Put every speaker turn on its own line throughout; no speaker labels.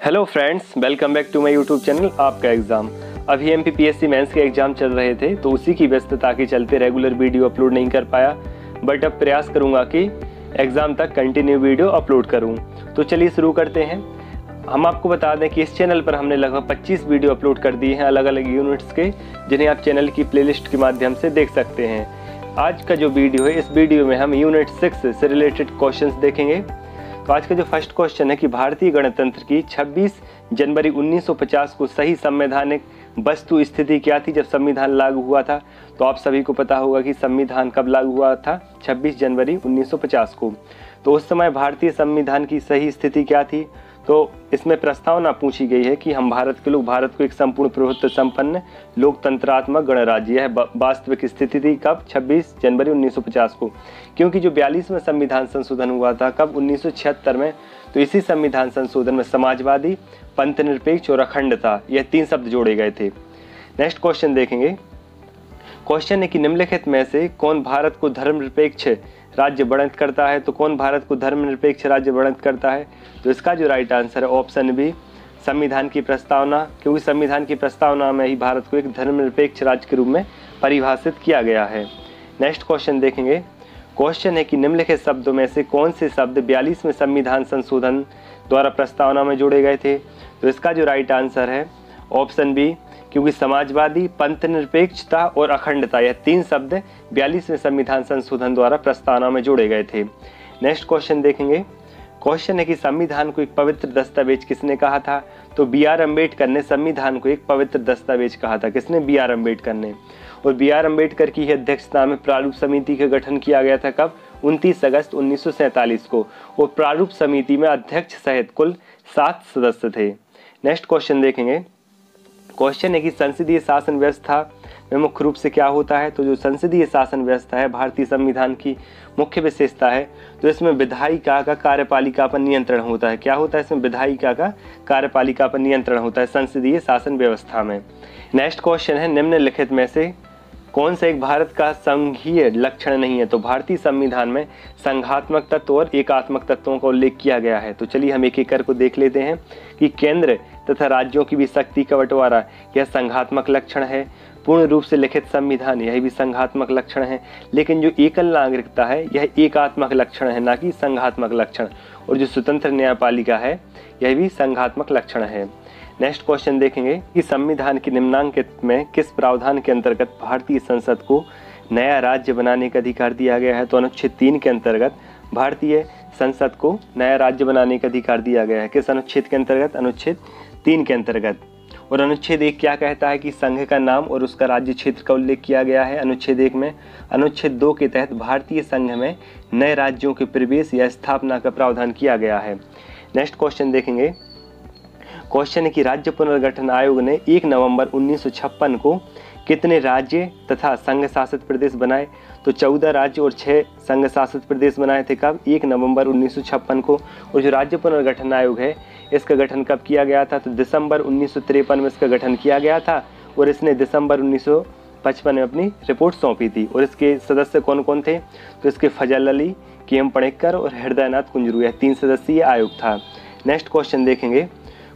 Hello friends, welcome back to my YouTube channel आपका exam. अभी MPPSC mains के exam चल रहे थे तो उसी की व्यस्तता के चलते रेगुलर वीडियो अपलोड नहीं कर पाया, बट अब प्रयास करूंगा कि एग्ज़ाम तक कंटिन्यू वीडियो अपलोड करूं। तो चलिए शुरू करते हैं। हम आपको बता दें कि इस चैनल पर हमने लगभग 25 वीडियो अपलोड कर दिए हैं अलग अलग यूनिट्स के, जिन्हें आप चैनल की प्लेलिस्ट के माध्यम से देख सकते हैं। आज का जो वीडियो है, इस वीडियो में हम यूनिट 6 से रिलेटेड क्वेश्चंस देखेंगे। तो आज का जो फर्स्ट क्वेश्चन है कि भारतीय गणतंत्र की 26 जनवरी 1950 को सही संवैधानिक वस्तु स्थिति क्या थी जब संविधान लागू हुआ था। तो आप सभी को पता होगा कि संविधान कब लागू हुआ था, 26 जनवरी 1950 को। तो उस समय भारतीय संविधान की सही स्थिति क्या थी। तो इसमें प्रस्तावना पूछी गई है कि हम भारत के लोग भारत को एक संपूर्ण प्रभुत्व संपन्न लोकतंत्रात्मक गणराज्य है। वास्तविक स्थिति थी कब, 26 जनवरी 1950 को, क्योंकि जो 42वां संविधान संशोधन हुआ था कब, 1976 में। तो इसी संविधान संशोधन में समाजवादी, पंथनिरपेक्ष और अखंडता, यह 3 शब्द जोड़े गए थे। नेक्स्ट क्वेश्चन देखेंगे। क्वेश्चन है कि निम्नलिखित में से कौन भारत को धर्मनिरपेक्ष राज्य वर्णित करता है। तो कौन भारत को धर्मनिरपेक्ष राज्य वर्णित करता है। तो इसका जो राइट आंसर है ऑप्शन बी, संविधान की प्रस्तावना, क्योंकि संविधान की प्रस्तावना में ही भारत को एक धर्मनिरपेक्ष राज्य के रूप में परिभाषित किया गया है। नेक्स्ट क्वेश्चन देखेंगे। क्वेश्चन है कि निम्नलिखित शब्दों में से कौन से शब्द 42वें संविधान संशोधन द्वारा प्रस्तावना में जोड़े गए थे। तो इसका जो राइट आंसर है ऑप्शन बी, क्योंकि समाजवादी, पंथनिरपेक्षता और अखंडता, यह 3 शब्द 42वें संविधान संशोधन द्वारा प्रस्तावना में जोड़े गए थे। नेक्स्ट क्वेश्चन देखेंगे। क्वेश्चन है कि संविधान को एक पवित्र दस्तावेज किसने कहा था। तो बी.आर. अम्बेडकर ने संविधान को एक पवित्र दस्तावेज कहा था। किसने, बी.आर. अम्बेडकर ने। और बी.आर. अम्बेडकर की अध्यक्षता में प्रारूप समिति का गठन किया गया था कब, 29 अगस्त 1947 को। और प्रारूप समिति में अध्यक्ष सहित कुल 7 सदस्य थे। नेक्स्ट क्वेश्चन देखेंगे। क्वेश्चन है कि संसदीय शासन व्यवस्था में मुख्य रूप से क्या होता है। तो जो संसदीय शासन व्यवस्था है भारतीय संविधान की मुख्य विशेषता है, तो इसमें विधायिका का कार्यपालिका पर नियंत्रण होता है। क्या होता है इसमें, विधायिका का कार्यपालिका पर नियंत्रण होता है संसदीय शासन व्यवस्था में। नेक्स्ट क्वेश्चन है, निम्नलिखित में से कौन सा एक भारत का संघीय लक्षण नहीं है। तो भारतीय संविधान में संघात्मक तत्व और एकात्मक तत्वों का उल्लेख किया गया है। तो चलिए हम एक एक करके देख लेते हैं कि केंद्र तथा राज्यों की भी शक्ति का बंटवारा, यह संघात्मक लक्षण है। पूर्ण रूप से लिखित संविधान, यह भी संघात्मक लक्षण है। लेकिन जो एकल नागरिकता है, यह एकात्मक लक्षण है, ना कि संघात्मक लक्षण। और जो स्वतंत्र न्यायपालिका है, यह भी संघात्मक लक्षण है। नेक्स्ट क्वेश्चन देखेंगे कि संविधान के निम्नांकित में किस प्रावधान के अंतर्गत भारतीय संसद को नया राज्य बनाने का अधिकार दिया गया है। तो अनुच्छेद 3 के अंतर्गत भारतीय संसद को नया राज्य बनाने का अधिकार दिया गया है। किस अनुच्छेद के अंतर्गत, अनुच्छेद 3 के अंतर्गत। और अनुच्छेद 1 क्या कहता है कि संघ का नाम और उसका राज्य क्षेत्र का उल्लेख किया गया है अनुच्छेद 1 में। अनुच्छेद 2 के तहत भारतीय संघ में नए राज्यों के प्रवेश या स्थापना का प्रावधान किया गया है। नेक्स्ट क्वेश्चन देखेंगे। क्वेश्चन है कि राज्य पुनर्गठन आयोग ने 1 नवंबर 1956 को कितने राज्य तथा संघ शासित प्रदेश बनाए। तो 14 राज्य और 6 संघ शासित प्रदेश बनाए थे कब, 1 नवंबर 1956 को। और जो राज्य पुनर्गठन आयोग है, इसका गठन कब किया गया था। तो दिसंबर 1953 में इसका गठन किया गया था। और इसने दिसंबर 1955 में अपनी रिपोर्ट सौंपी थी। और इसके सदस्य कौन कौन थे। तो इसके फजल अली, के.एम. पणिक्कर और हृदयनाथ कुंजरू, यह 3 सदस्यीय आयोग था। नेक्स्ट क्वेश्चन देखेंगे।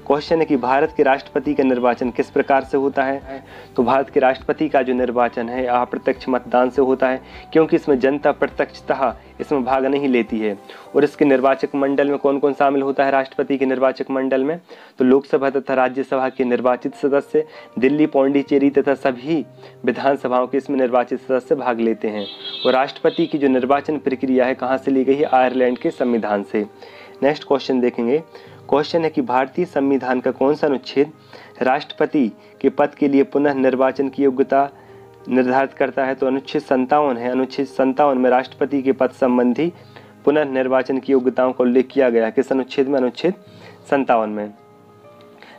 क्वेश्चन है कि भारत के राष्ट्रपति का निर्वाचन किस प्रकार से होता है। तो भारत के राष्ट्रपति का जो निर्वाचन है अप्रत्यक्ष मतदान से होता है, क्योंकि इसमें जनता प्रत्यक्षतः इसमें भाग नहीं लेती है। और इसके निर्वाचक मंडल में कौन कौन शामिल होता है राष्ट्रपति के निर्वाचक मंडल में। तो लोकसभा तथा राज्यसभा के निर्वाचित सदस्य, दिल्ली, पौंडीचेरी तथा सभी विधानसभाओं के इसमें निर्वाचित सदस्य भाग लेते हैं। और राष्ट्रपति की जो निर्वाचन प्रक्रिया है कहाँ से ली गई है, आयरलैंड के संविधान से। नेक्स्ट क्वेश्चन देखेंगे। क्वेश्चन है कि भारतीय संविधान का कौन सा अनुच्छेद राष्ट्रपति के पद के लिए पुनः निर्वाचन की योग्यता निर्धारित करता है। तो अनुच्छेद 57 है। अनुच्छेद 57 में राष्ट्रपति के पद संबंधी पुनः निर्वाचन की योग्यताओं का उल्लेख किया गया है। किस अनुच्छेद में, अनुच्छेद 57 में।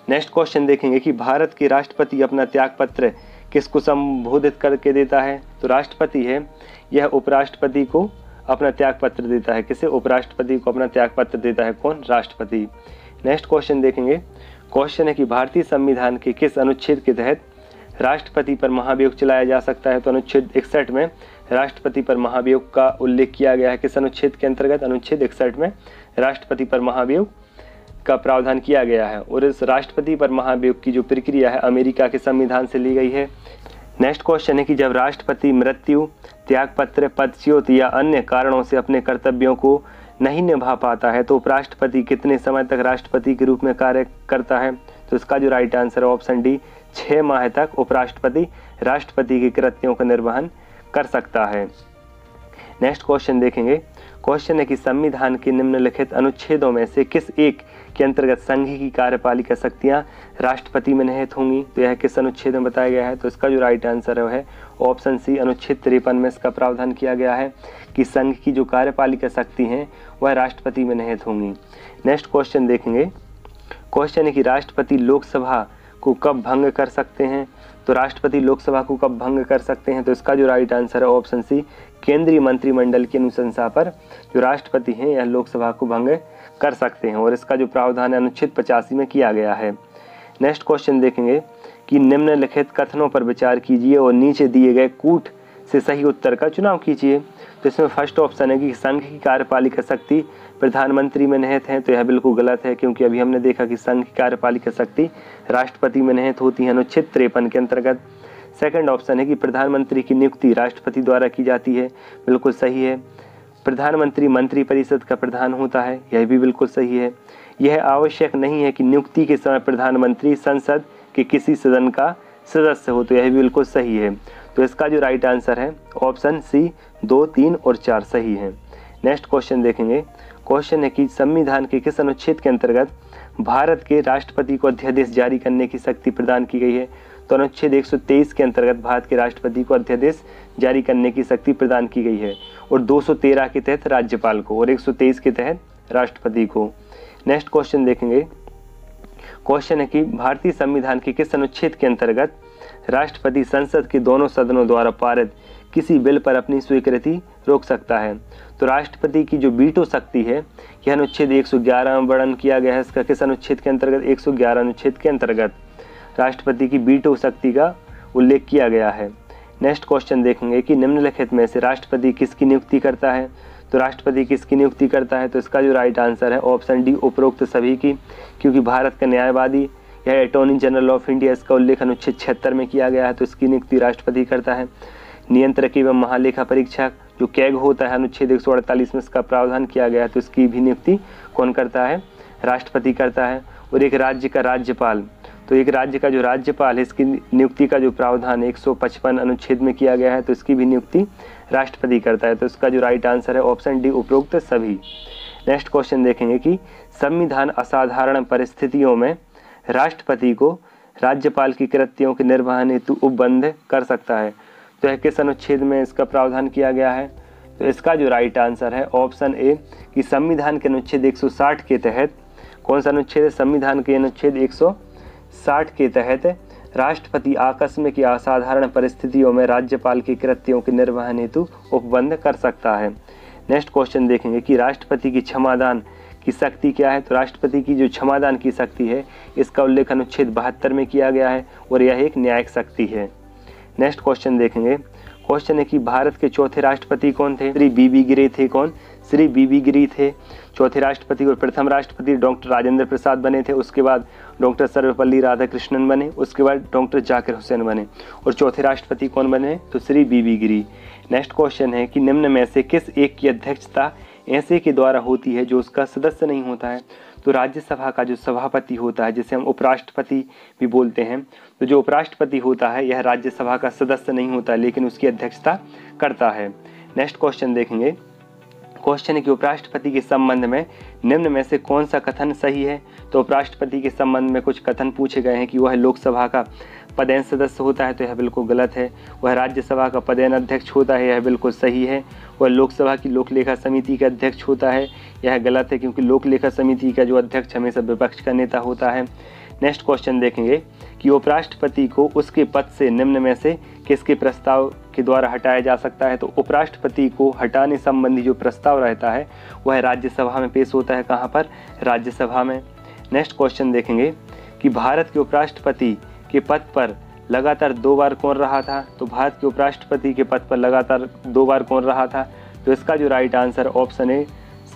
नेक्स्ट क्वेश्चन देखेंगे कि भारत के राष्ट्रपति अपना त्याग पत्र किसको संबोधित करके देता है। तो राष्ट्रपति है, यह उपराष्ट्रपति को अपना त्याग पत्र देता है। किसे, उपराष्ट्रपति को अपना त्याग पत्र देता है कौन, राष्ट्रपति। नेक्स्ट क्वेश्चन देखेंगे। क्वेश्चन है कि भारतीय संविधान के किस अनुच्छेद के तहत राष्ट्रपति पर महाभियोग चलाया जा सकता है। तो अनुच्छेद 61 में राष्ट्रपति पर महाभियोग का उल्लेख किया गया है। किस अनुच्छेद के अंतर्गत, अनुच्छेद 61 में राष्ट्रपति पर महाभियोग का प्रावधान किया गया है और इस राष्ट्रपति पर महाभियोग की जो प्रक्रिया है अमेरिका के संविधान से ली गई है। नेक्स्ट क्वेश्चन है कि जब राष्ट्रपति मृत्यु, त्यागपत्र, पदच्युत या अन्य कारणों से अपने कर्तव्यों को नहीं निभा पाता है तो उपराष्ट्रपति कितने समय तक राष्ट्रपति के रूप में कार्य करता है? तो इसका जो राइट आंसर है ऑप्शन डी, 6 माह तक उपराष्ट्रपति राष्ट्रपति के कृत्यों का निर्वहन कर सकता है। नेक्स्ट क्वेश्चन देखेंगे। क्वेश्चन है कि संविधान के निम्नलिखित अनुच्छेदों में से किस एक के अंतर्गत संघ की कार्यपालिका शक्तियां राष्ट्रपति में निहित होंगी? तो यह किस अनुच्छेद में बताया गया है? तो इसका जो राइट आंसर है वह है ऑप्शन सी, अनुच्छेद 53 में इसका प्रावधान किया गया है कि संघ की जो कार्यपालिका शक्ति हैं वह राष्ट्रपति में निहित होंगी। नेक्स्ट क्वेश्चन देखेंगे। क्वेश्चन है कि राष्ट्रपति लोकसभा को कब भंग कर सकते हैं? तो राष्ट्रपति लोकसभा को कब भंग कर सकते हैं? तो इसका जो राइट आंसर है ऑप्शन सी, केंद्रीय मंत्रिमंडल की अनुशंसा पर जो राष्ट्रपति हैं यह लोकसभा को भंग कर सकते हैं और इसका जो प्रावधान है अनुच्छेद 85 में किया गया है। नेक्स्ट क्वेश्चन देखेंगे कि निम्नलिखित कथनों पर विचार कीजिए और नीचे दिए गए कूट से सही उत्तर का चुनाव कीजिए। तो इसमें फर्स्ट ऑप्शन है कि संघ की कार्यपालिका शक्ति प्रधानमंत्री में निहित है, तो यह बिल्कुल गलत है क्योंकि अभी हमने देखा कि संघ की कार्यपालिका शक्ति राष्ट्रपति में निहित होती है अनुच्छेद 53 के अंतर्गत। सेकंड ऑप्शन है कि प्रधानमंत्री की नियुक्ति राष्ट्रपति द्वारा की जाती है, बिल्कुल सही है। प्रधानमंत्री मंत्रिपरिषद का प्रधान होता है, यह भी बिल्कुल सही है। यह आवश्यक नहीं है कि नियुक्ति के समय प्रधानमंत्री संसद के किसी सदन का सदस्य हो, तो यह भी बिल्कुल सही है। तो इसका जो राइट आंसर है ऑप्शन सी, 2, 3 और 4 सही है। नेक्स्ट क्वेश्चन देखेंगे। क्वेश्चन है कि संविधान के किस अनुच्छेद के अंतर्गत भारत के राष्ट्रपति को अध्यादेश जारी करने की शक्ति प्रदान की गई है? तो अनुच्छेद 123 के अंतर्गत भारत के राष्ट्रपति को अध्यादेश जारी करने की शक्ति प्रदान की गई है और 213 के तहत राज्यपाल को और 123 के तहत राष्ट्रपति को। नेक्स्ट क्वेश्चन देखेंगे। क्वेश्चन है कि भारतीय संविधान के किस अनुच्छेद के अंतर्गत राष्ट्रपति संसद के दोनों सदनों द्वारा पारित किसी बिल पर अपनी स्वीकृति रोक सकता है? तो राष्ट्रपति की जो वीटो शक्ति है यह अनुच्छेद 111 में वर्णन किया गया है। इसका किस अनुच्छेद के अंतर्गत? 111 अनुच्छेद के अंतर्गत राष्ट्रपति की वीटो शक्ति का उल्लेख किया गया है। नेक्स्ट क्वेश्चन देखेंगे कि निम्नलिखित में से राष्ट्रपति किसकी नियुक्ति करता है? तो राष्ट्रपति किसकी नियुक्ति करता है? तो इसका जो राइट आंसर है ऑप्शन डी, उपरोक्त सभी की, क्योंकि भारत का न्यायवादी यह अटॉर्नी जनरल ऑफ इंडिया, इसका उल्लेख अनुच्छेद 76 में किया गया है, तो इसकी नियुक्ति राष्ट्रपति करता है। नियंत्रक एवं महालेखा परीक्षक जो कैग होता है अनुच्छेद 148 में इसका प्रावधान किया गया है, तो इसकी भी नियुक्ति कौन करता है? राष्ट्रपति करता है। और एक राज्य का राज्यपाल, तो एक राज्य का जो राज्यपाल है इसकी नियुक्ति का जो प्रावधान 155 अनुच्छेद में किया गया है, तो इसकी भी नियुक्ति राष्ट्रपति करता है। तो इसका जो राइट आंसर है ऑप्शन डी, उपरोक्त सभी। नेक्स्ट क्वेश्चन देखेंगे कि संविधान असाधारण परिस्थितियों में राष्ट्रपति को राज्यपाल की कृत्यों के निर्वहन हेतु उपबंध कर सकता है? तो यह किस अनुच्छेद में इसका प्रावधान किया गया है? तो इसका जो राइट आंसर है ऑप्शन ए कि संविधान के अनुच्छेद 160 के तहत, कौन सा अनुच्छेद है? संविधान के अनुच्छेद 160 के तहत राष्ट्रपति आकस्मिक या असाधारण परिस्थितियों में राज्यपाल के कृत्यों के निर्वहन हेतु उपबंध कर सकता है। नेक्स्ट क्वेश्चन देखेंगे कि राष्ट्रपति की क्षमादान की शक्ति क्या है? तो राष्ट्रपति की जो क्षमादान की शक्ति है इसका उल्लेख अनुच्छेद 72 में किया गया है और यह एक न्यायिक शक्ति है। नेक्स्ट क्वेश्चन देखेंगे। क्वेश्चन है कि भारत के चौथे राष्ट्रपति कौन थे? श्री बीबी गिरी थे। कौन? श्री बीबी गिरी थे चौथे राष्ट्रपति। और प्रथम राष्ट्रपति डॉक्टर राजेंद्र प्रसाद बने थे, उसके बाद डॉक्टर सर्वपल्ली राधाकृष्णन बने, उसके बाद डॉक्टर जाकिर हुसैन बने और चौथे राष्ट्रपति कौन बने? तो श्री बीबी गिरी। नेक्स्ट क्वेश्चन है कि निम्न में से किस एक की अध्यक्षता ऐसे के द्वारा होती है जो उसका सदस्य नहीं होता है? तो राज्यसभा का जो सभापति होता है, जिसे हम उपराष्ट्रपति भी बोलते हैं, तो जो उपराष्ट्रपति होता है यह राज्यसभा का सदस्य नहीं होता है लेकिन उसकी अध्यक्षता करता है। नेक्स्ट क्वेश्चन देखेंगे। क्वेश्चन है कि उपराष्ट्रपति के संबंध में निम्न में से कौन सा कथन सही है? तो उपराष्ट्रपति के संबंध में कुछ कथन पूछे गए हैं कि वह लोकसभा का पदेन सदस्य होता है, तो यह बिल्कुल गलत है। वह राज्यसभा का पदेन अध्यक्ष होता है, यह बिल्कुल सही है। वह लोकसभा की लोक लेखा समिति का अध्यक्ष होता है, यह गलत है क्योंकि लोक लेखा समिति का जो अध्यक्ष हमेशा विपक्ष का नेता होता है। नेक्स्ट क्वेश्चन देखेंगे कि उपराष्ट्रपति को उसके पद से निम्न में से किसके प्रस्ताव के द्वारा हटाया जा सकता है? तो उपराष्ट्रपति को हटाने संबंधी जो प्रस्ताव रहता है वह राज्यसभा में पेश होता है। कहाँ पर? राज्यसभा में। नेक्स्ट क्वेश्चन देखेंगे कि भारत के उपराष्ट्रपति के पद पर लगातार 2 बार कौन रहा था? तो भारत के उपराष्ट्रपति के पद पर लगातार 2 बार कौन रहा था? तो इसका जो राइट आंसर ऑप्शन है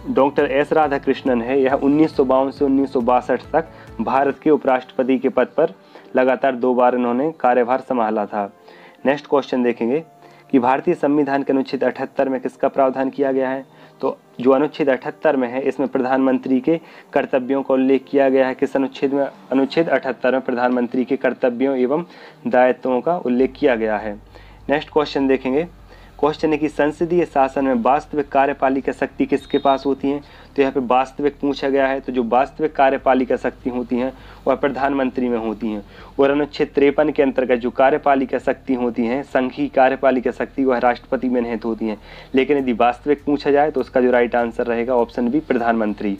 डॉक्टर एस राधाकृष्णन है, यह 1952 से 1962 तक भारत के उपराष्ट्रपति के पद पर लगातार 2 बार इन्होंने कार्यभार संभाला था। नेक्स्ट क्वेश्चन देखेंगे कि भारतीय संविधान के अनुच्छेद 78 में किसका प्रावधान किया गया है। तो जो अनुच्छेद 78 में है इसमें प्रधानमंत्री के कर्तव्यों का उल्लेख किया गया है। किस अनुच्छेद में? अनुच्छेद 78 में प्रधानमंत्री के कर्तव्यों एवं दायित्वों का उल्लेख किया गया है। नेक्स्ट क्वेश्चन देखेंगे। क्वेश्चन है कि संसदीय शासन में वास्तविक कार्यपालिका शक्ति किसके पास होती है। तो यहाँ पे वास्तविक पूछा गया है, तो जो वास्तविक कार्यपालिका शक्ति होती हैं वह प्रधानमंत्री में होती हैं। और अनुच्छेद 53 के अंतर्गत जो कार्यपालिका शक्ति होती हैं, संघीय कार्यपालिका शक्ति, वह राष्ट्रपति में निहित होती हैं। लेकिन यदि वास्तविक पूछा जाए तो उसका जो राइट आंसर रहेगा ऑप्शन बी, प्रधानमंत्री।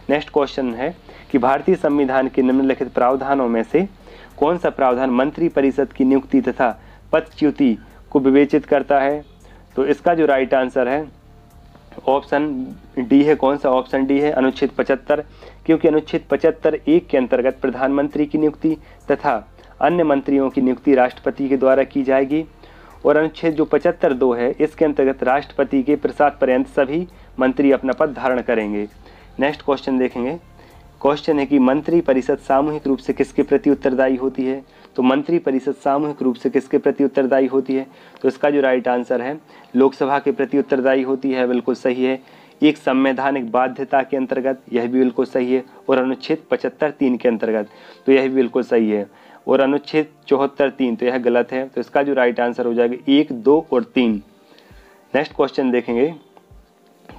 नेक्स्ट क्वेश्चन है कि भारतीय संविधान के निम्नलिखित प्रावधानों में से कौन सा प्रावधान मंत्री परिषद की नियुक्ति तथा पदच्युति को विवेचित करता है। तो इसका जो राइट आंसर है ऑप्शन डी है। कौन सा? ऑप्शन डी है, अनुच्छेद 75। क्योंकि अनुच्छेद 75(1) के अंतर्गत प्रधानमंत्री की नियुक्ति तथा अन्य मंत्रियों की नियुक्ति राष्ट्रपति के द्वारा की जाएगी। और अनुच्छेद जो 75(2) है इसके अंतर्गत राष्ट्रपति के प्रसाद पर्यंत सभी मंत्री अपना पद धारण करेंगे। नेक्स्ट क्वेश्चन देखेंगे। क्वेश्चन है कि मंत्री परिषद सामूहिक रूप से किसके प्रति उत्तरदायी होती है। तो मंत्री परिषद सामूहिक रूप से किसके प्रति उत्तरदायी होती है। तो इसका जो राइट आंसर है लोकसभा के प्रति उत्तरदायी होती है, बिल्कुल सही है। एक संवैधानिक बाध्यता के अंतर्गत, यह भी बिल्कुल सही है। और अनुच्छेद 75(3) के अंतर्गत, तो यह भी बिल्कुल सही है। और अनुच्छेद 74(3) तो यह गलत है। तो इसका जो राइट आंसर हो जाएगा 1, 2 और 3। नेक्स्ट क्वेश्चन देखेंगे।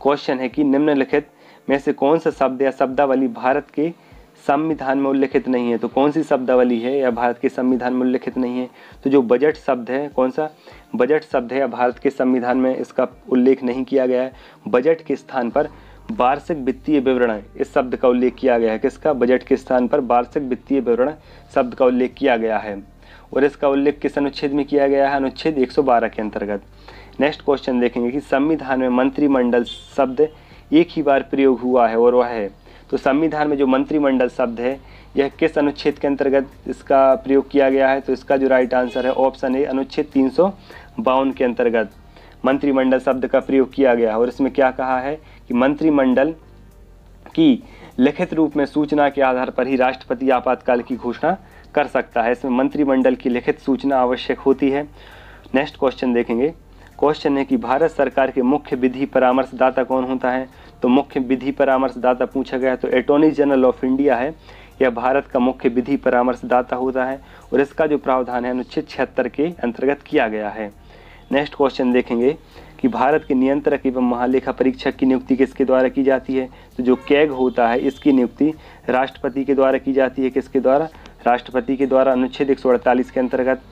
क्वेश्चन है कि निम्नलिखित में से कौन सा शब्द या शब्दावली भारत के संविधान में उल्लिखित नहीं है। तो कौन सी शब्दावली है या भारत के संविधान में उल्लिखित नहीं है। तो जो बजट शब्द है, कौन सा बजट शब्द है या भारत के संविधान में इसका उल्लेख नहीं किया गया है। बजट के स्थान पर वार्षिक वित्तीय विवरण इस शब्द का उल्लेख किया गया है। किसका? बजट के स्थान पर वार्षिक वित्तीय विवरण शब्द का उल्लेख किया गया है। और इसका उल्लेख किस अनुच्छेद में किया गया है? अनुच्छेद 112 के अंतर्गत। नेक्स्ट क्वेश्चन देखेंगे कि संविधान में मंत्रिमंडल शब्द एक ही बार प्रयोग हुआ है और वह है। तो संविधान में जो मंत्रिमंडल शब्द है यह किस अनुच्छेद के अंतर्गत इसका प्रयोग किया गया है। तो इसका जो राइट आंसर है ऑप्शन ए, अनुच्छेद 352 के अंतर्गत मंत्रिमंडल शब्द का प्रयोग किया गया है। और इसमें क्या कहा है कि मंत्रिमंडल की लिखित रूप में सूचना के आधार पर ही राष्ट्रपति आपातकाल की घोषणा कर सकता है। इसमें मंत्रिमंडल की लिखित सूचना आवश्यक होती है। नेक्स्ट क्वेश्चन देखेंगे। क्वेश्चन है कि भारत सरकार के मुख्य विधि परामर्शदाता कौन होता है। तो मुख्य विधि परामर्शदाता पूछा गया है तो अटॉर्नी जनरल ऑफ इंडिया है, यह भारत का मुख्य विधि परामर्शदाता होता है। और इसका जो प्रावधान है अनुच्छेद 76 के अंतर्गत किया गया है। नेक्स्ट क्वेश्चन देखेंगे कि भारत के नियंत्रक एवं महालेखा परीक्षक की नियुक्ति किसके द्वारा की जाती है। तो जो कैग होता है इसकी नियुक्ति राष्ट्रपति के द्वारा की जाती है। किसके द्वारा? राष्ट्रपति के द्वारा, अनुच्छेद 148 के अंतर्गत।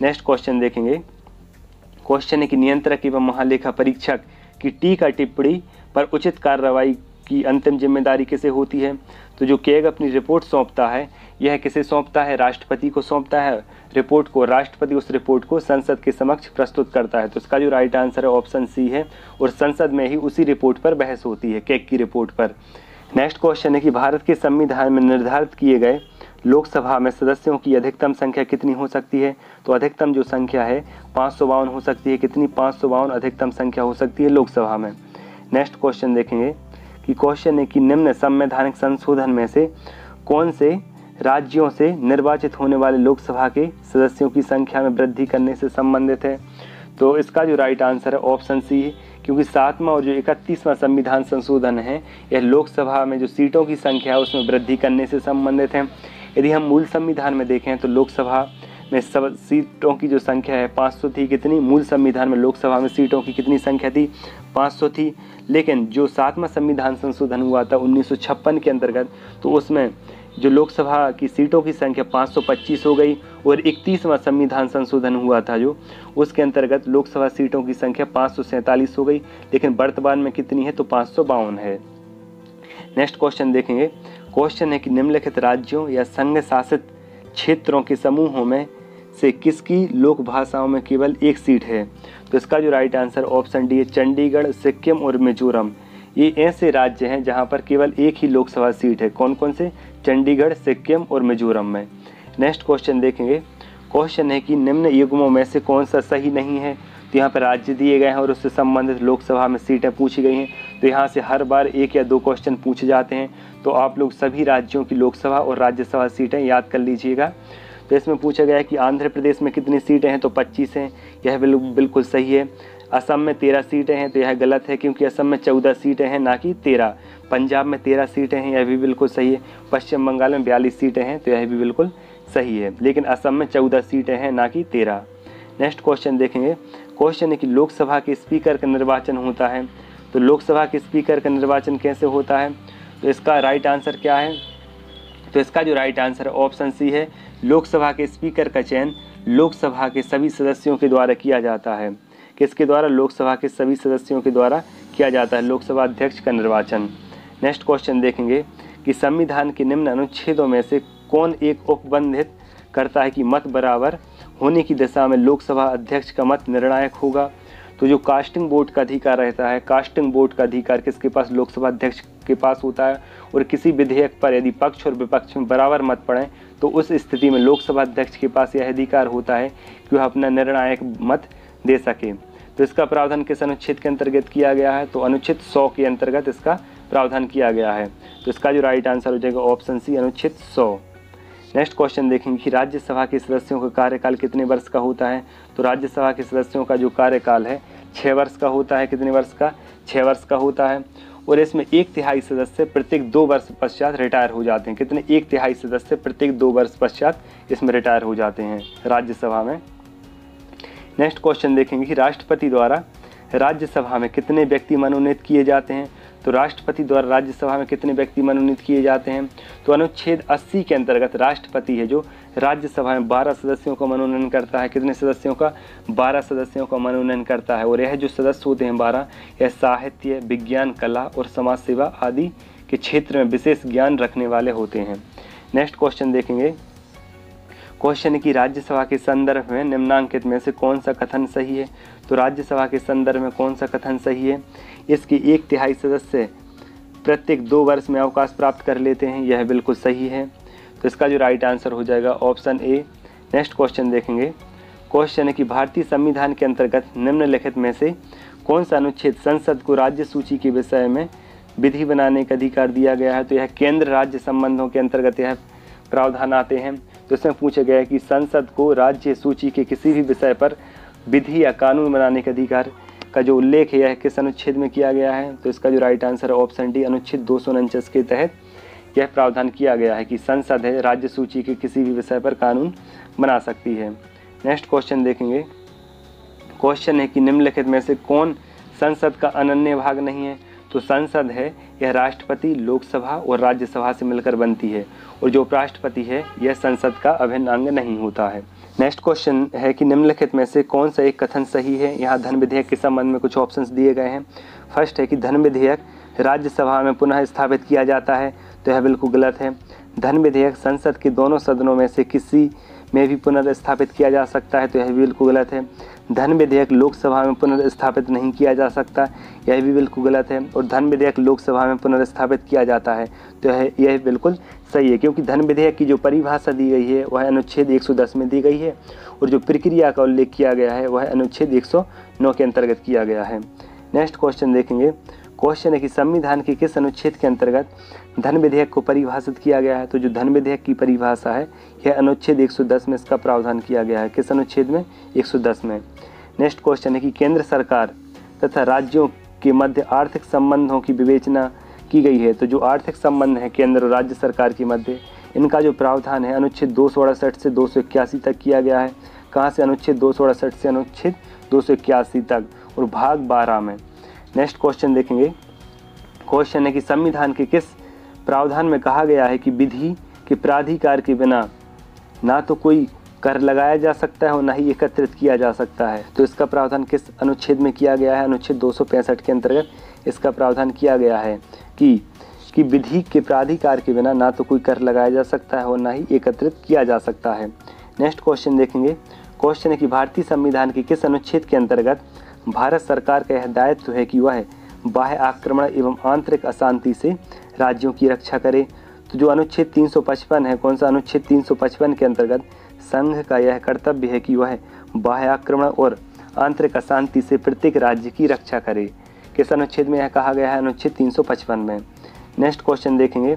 नेक्स्ट क्वेश्चन देखेंगे। क्वेश्चन है कि नियंत्रक एवं महालेखा परीक्षक की टीका टिप्पणी पर उचित कार्रवाई की अंतिम जिम्मेदारी किसे होती है। तो जो कैग अपनी रिपोर्ट सौंपता है यह किसे सौंपता है? राष्ट्रपति को सौंपता है रिपोर्ट को। राष्ट्रपति उस रिपोर्ट को संसद के समक्ष प्रस्तुत करता है। तो इसका जो राइट आंसर है ऑप्शन सी है। और संसद में ही उसी रिपोर्ट पर बहस होती है, कैग की रिपोर्ट पर। नेक्स्ट क्वेश्चन है कि भारत के संविधान में निर्धारित किए गए लोकसभा में सदस्यों की अधिकतम संख्या कितनी हो सकती है। तो अधिकतम जो संख्या है 552 हो सकती है। कितनी? 552 अधिकतम संख्या हो सकती है लोकसभा में। नेक्स्ट क्वेश्चन देखेंगे कि क्वेश्चन है कि निम्न संवैधानिक संशोधन में से कौन से राज्यों से निर्वाचित होने वाले लोकसभा के सदस्यों की संख्या में वृद्धि करने से संबंधित है। तो इसका जो राइट आंसर है ऑप्शन सी है। क्योंकि 7वां और जो 31वां संविधान संशोधन है यह लोकसभा में जो सीटों की संख्या है उसमें वृद्धि करने से संबंधित है। यदि हम मूल संविधान में देखें तो लोकसभा में सब सीटों की जो संख्या है 500 थी। कितनी? मूल संविधान में लोकसभा में सीटों की कितनी संख्या थी? 500 थी। लेकिन जो 7वां संविधान संशोधन हुआ था 1956 के अंतर्गत, तो उसमें जो लोकसभा की सीटों की संख्या 525 हो गई। और 31वां संविधान संशोधन हुआ था जो, उसके अंतर्गत लोकसभा सीटों की संख्या 547 हो गई। लेकिन वर्तमान में कितनी है? तो 552 है। नेक्स्ट क्वेश्चन देखेंगे। क्वेश्चन है कि निम्नलिखित राज्यों या संघ शासित क्षेत्रों के समूहों में से किसकी लोक भाषाओं में केवल एक सीट है। तो इसका जो राइट आंसर ऑप्शन डी है, चंडीगढ़, सिक्किम और मिजोरम। ये ऐसे राज्य हैं जहां पर केवल एक ही लोकसभा सीट है। कौन कौन से? चंडीगढ़, सिक्किम और मिजोरम में। नेक्स्ट क्वेश्चन देखेंगे। क्वेश्चन है कि निम्न युग्मों में से कौन सा सही नहीं है। तो यहाँ पर राज्य दिए गए हैं और उससे संबंधित लोकसभा में सीटें पूछी गई हैं। तो यहाँ से हर बार 1 या 2 क्वेश्चन पूछे जाते हैं। तो आप लोग सभी राज्यों की लोकसभा और राज्यसभा सीटें याद कर लीजिएगा। तो इसमें पूछा गया है कि आंध्र प्रदेश में कितनी सीटें हैं, तो 25 हैं, यह बिल्कुल सही है। असम में 13 सीटें हैं, तो यह गलत है क्योंकि असम में 14 सीटें हैं ना कि 13। पंजाब में 13 सीटें हैं, यह भी बिल्कुल सही है। पश्चिम बंगाल में 42 सीटें हैं, तो यह भी बिल्कुल सही है, लेकिन असम में 14 सीटें हैं ना कि 13। नेक्स्ट क्वेश्चन देखेंगे। क्वेश्चन है कि लोकसभा के स्पीकर का निर्वाचन होता है, तो लोकसभा के स्पीकर का निर्वाचन कैसे होता है, तो इसका राइट आंसर क्या है, तो इसका जो राइट आंसर है ऑप्शन सी है। लोकसभा के स्पीकर का चयन लोकसभा के सभी सदस्यों के द्वारा किया जाता है। किसके द्वारा? लोकसभा के सभी सदस्यों के द्वारा किया जाता है लोकसभा अध्यक्ष का निर्वाचन। नेक्स्ट क्वेश्चन देखेंगे कि संविधान के निम्न अनुच्छेदों में से कौन एक उपबंधित करता है कि मत बराबर होने की दशा में लोकसभा अध्यक्ष का मत निर्णायक होगा। तो जो कास्टिंग वोट का अधिकार रहता है, कास्टिंग वोट का अधिकार किसके पास? लोकसभा अध्यक्ष के पास होता है। और किसी विधेयक पर यदि पक्ष और विपक्ष में बराबर मत पड़े तो उस स्थिति में लोकसभा अध्यक्ष के पास यह अधिकार होता है कि वह अपना निर्णायक मत दे सके। तो इसका प्रावधान किस अनुच्छेद के अंतर्गत किया गया है? तो अनुच्छेद 100 के अंतर्गत इसका प्रावधान किया गया है। तो इसका जो राइट आंसर हो जाएगा ऑप्शन सी, अनुच्छेद 100। नेक्स्ट क्वेश्चन देखेंगे कि राज्यसभा के सदस्यों का कार्यकाल कितने वर्ष का होता है। तो राज्यसभा के सदस्यों का जो कार्यकाल है 6 वर्ष का होता है। कितने वर्ष का? 6 वर्ष का होता है। और इसमें 1/3 सदस्य प्रत्येक 2 वर्ष पश्चात रिटायर हो जाते हैं। कितने? 1/3 सदस्य प्रत्येक 2 वर्ष पश्चात इसमें रिटायर हो जाते हैं राज्यसभा में। नेक्स्ट क्वेश्चन देखेंगे कि राष्ट्रपति द्वारा राज्यसभा में कितने व्यक्ति मनोनीत किए जाते हैं। तो राष्ट्रपति द्वारा राज्यसभा में कितने व्यक्ति मनोनीत किए जाते हैं? तो अनुच्छेद 80 के अंतर्गत राष्ट्रपति है जो राज्यसभा में 12 सदस्यों का मनोनयन करता है। कितने सदस्यों का? 12 सदस्यों का मनोनयन करता है। और यह जो सदस्य होते हैं 12, यह साहित्य, विज्ञान, कला और समाज सेवा आदि के क्षेत्र में विशेष ज्ञान रखने वाले होते हैं। नेक्स्ट क्वेश्चन देखेंगे। क्वेश्चन है कि राज्यसभा के संदर्भ में निम्नांकित में से कौन सा कथन सही है। तो राज्यसभा के संदर्भ में कौन सा कथन सही है? इसके 1/3 सदस्य प्रत्येक 2 वर्ष में अवकाश प्राप्त कर लेते हैं, यह बिल्कुल सही है। तो इसका जो राइट आंसर हो जाएगा ऑप्शन ए। नेक्स्ट क्वेश्चन देखेंगे। क्वेश्चन है कि भारतीय संविधान के अंतर्गत निम्नलिखित में से कौन सा अनुच्छेद संसद को राज्य सूची के विषय में विधि बनाने का अधिकार दिया गया है। तो यह केंद्र राज्य संबंधों के अंतर्गत यह प्रावधान आते हैं। तो इसमें पूछा गया है कि संसद को राज्य सूची के किसी भी विषय पर विधि या कानून बनाने के अधिकार का जो उल्लेख है यह किस अनुच्छेद में किया गया है। तो इसका जो राइट आंसर है ऑप्शन डी, अनुच्छेद 249 के तहत यह प्रावधान किया गया है कि संसद है राज्य सूची के किसी भी विषय पर कानून बना सकती है। नेक्स्ट क्वेश्चन देखेंगे। क्वेश्चन है कि निम्नलिखित में से कौन संसद का अनन्य भाग नहीं है। तो संसद है यह राष्ट्रपति, लोकसभा और राज्यसभा से मिलकर बनती है और जो उपराष्ट्रपति है यह संसद का अभिन्न अंग नहीं होता है। नेक्स्ट क्वेश्चन है कि निम्नलिखित में से कौन सा एक कथन सही है। यहाँ धन विधेयक के संबंध में कुछ ऑप्शंस दिए गए हैं। फर्स्ट है कि धन विधेयक राज्यसभा में पुनः स्थापित किया जाता है, तो यह बिल्कुल गलत है। धन विधेयक संसद के दोनों सदनों में से किसी में भी पुनर्स्थापित किया जा सकता है, तो यह बिल्कुल गलत है। धन विधेयक लोकसभा में पुनर्स्थापित नहीं किया जा सकता, यह भी बिल्कुल गलत है। और धन विधेयक लोकसभा में पुनर्स्थापित किया जाता है, तो यह बिल्कुल सही है, क्योंकि धन विधेयक की जो परिभाषा दी गई है वह अनुच्छेद 110 में दी गई है और जो प्रक्रिया का उल्लेख किया गया है वह अनुच्छेद 109 के अंतर्गत किया गया है। नेक्स्ट क्वेश्चन देखेंगे। क्वेश्चन है कि संविधान के किस अनुच्छेद के अंतर्गत धन विधेयक को परिभाषित किया गया है। तो जो धन विधेयक की परिभाषा है यह अनुच्छेद 110 में इसका प्रावधान किया गया है। किस अनुच्छेद में? 110 में। नेक्स्ट क्वेश्चन है कि केंद्र सरकार तथा राज्यों के मध्य आर्थिक संबंधों की विवेचना की गई है। तो जो आर्थिक संबंध है केंद्र और राज्य सरकार के मध्य, इनका जो प्रावधान है अनुच्छेद 268 से 281 तक किया गया है। कहाँ से? अनुच्छेद 268 से अनुच्छेद 281 तक और भाग 12 में। नेक्स्ट क्वेश्चन देखेंगे। क्वेश्चन है कि संविधान के किस प्रावधान में कहा गया है कि विधि के प्राधिकार के बिना ना तो कोई कर लगाया जा सकता है और ना ही एकत्रित किया जा सकता है। तो इसका प्रावधान किस अनुच्छेद में किया गया है? अनुच्छेद 265 के अंतर्गत इसका प्रावधान किया गया है कि विधि के प्राधिकार के बिना ना तो कोई कर लगाया जा सकता है और ना ही एकत्रित किया जा सकता है। नेक्स्ट क्वेश्चन देखेंगे। क्वेश्चन है कि भारतीय संविधान के किस अनुच्छेद के अंतर्गत भारत सरकार का यह दायित्व है कि वह बाह्य आक्रमण एवं आंतरिक अशांति से राज्यों की रक्षा करे। तो जो अनुच्छेद 355 है, कौन सा? अनुच्छेद 355 के अंतर्गत संघ का यह कर्तव्य है कि वह बाह्य आक्रमण और आंतरिक अशांति से प्रत्येक राज्य की रक्षा करे। किस अनुच्छेद में यह कहा गया है? अनुच्छेद 355 में। नेक्स्ट क्वेश्चन देखेंगे।